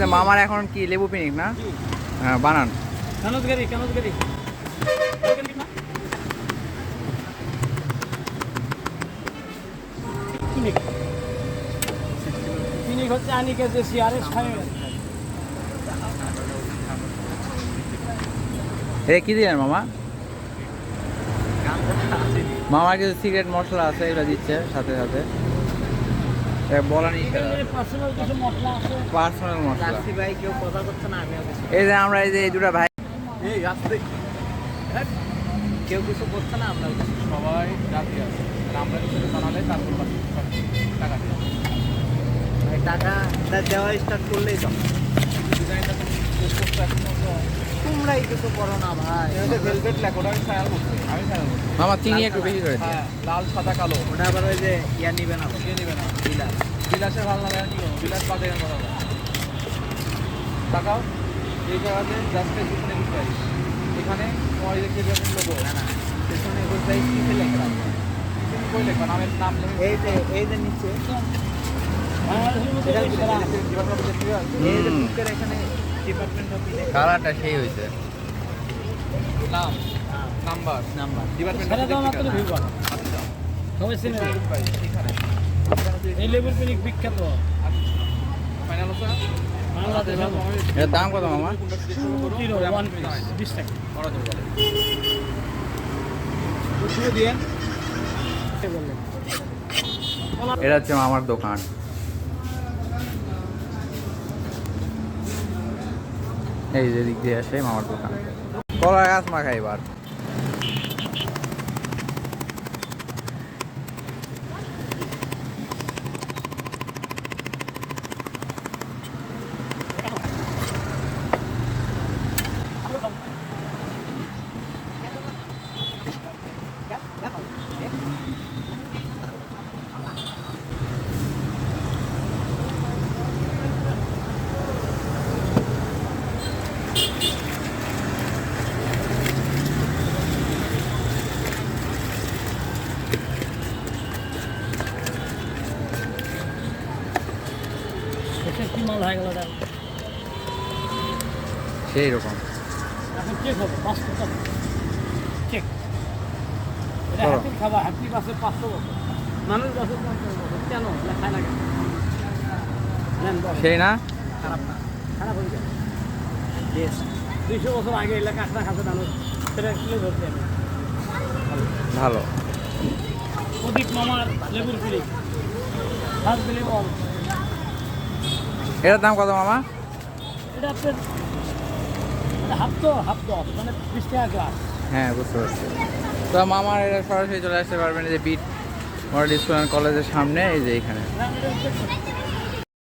যে মামার এখন কি লেবু পিনিক না? হ্যাঁ বানান। পিনিক হচ্ছে আনিকে যে সিআরএস খায়। এ কি দিলেন মামা? মামার কিছু সিগারেট মশলা আছে, এগুলো দিচ্ছে সাথে সাথে। বলা নেই পার্সোনাল কিছু মশলা আছে, পার্সোনাল মশলা। ভাই কেউ কথা করছে না, আমি এই যে আমরা এই যে এই দুটা ভাই, এই আসতে কেউ কিছু করছে না, আমরা সবাই রাজি আছে। আমরা কিছু জানালে তারপর টাকা দিই। টাকা দেওয়া স্টার্ট করলেই তো ডিজাইনটা তোমরাই কিছু করো না ভাই। ভেলভেট লেখো, ওটা আমি ফাইনাল করছি। মামা চিনি একটু বেশি করে দিন। হ্যাঁ, লাল সাদা কালো। ওটা আবার ওই যে ইয়া নিবে না, নিবে না। বিলাস বিলাসে ভালো লাগে কি হবে? বিলাস বাদে কেন হবে? টাকাও এই জায়গাতে জাস্ট এখানে প্রাইস, এখানে তোমার এই যে লোগো না না, পেছনে ওই প্রাইস কি লেখা আছে? তুমি কই লেখা নামের নাম লেখা, এই যে নিচে কালারটা সেই হয়েছে। নাম নাম্বার ডিপার্টমেন্ট সবাই চিনে এখানে এই লেবুর পিনিক বিখ্যাত। ফাইনাল আছে এর দাম কত মামা? 20 টাকা। দিয়ে এটা হচ্ছে মামার দোকান। এই যে দিক দিয়ে আসে মামার দোকান। কলা গাছ মাখা এবার। কি মাল হয়ে গেল সেই রকম। এখন চেক হবে 500 টাকা চেক। এটা হাতির খাবার, হাতির কাছে 500 বছর, মানুষ কাছে 50 বছর। কেন লেখায় না কেন? সেই না খারাপ না, খারাপ হয়ে যায়। 200 বছর আগে এলাকা কাঁকড়া খাচ্ছে মানুষ, সেটা কিলো ধরতে আমি ভালো। প্রদীপ মামার লেবুর পিনিক ফার্স্ট দিলে বল। এটার দাম কত মামা? এটা আপনার হাফ দশ, মানে 20 টাকা গ্লাস। হ্যাঁ বুঝতে পারছি। তো মামার এটা সরাসরি চলে আসতে পারবেন এই যে বিট মডেল স্কুল অ্যান্ড কলেজের সামনে, এই যে এখানে। না, এটা হচ্ছে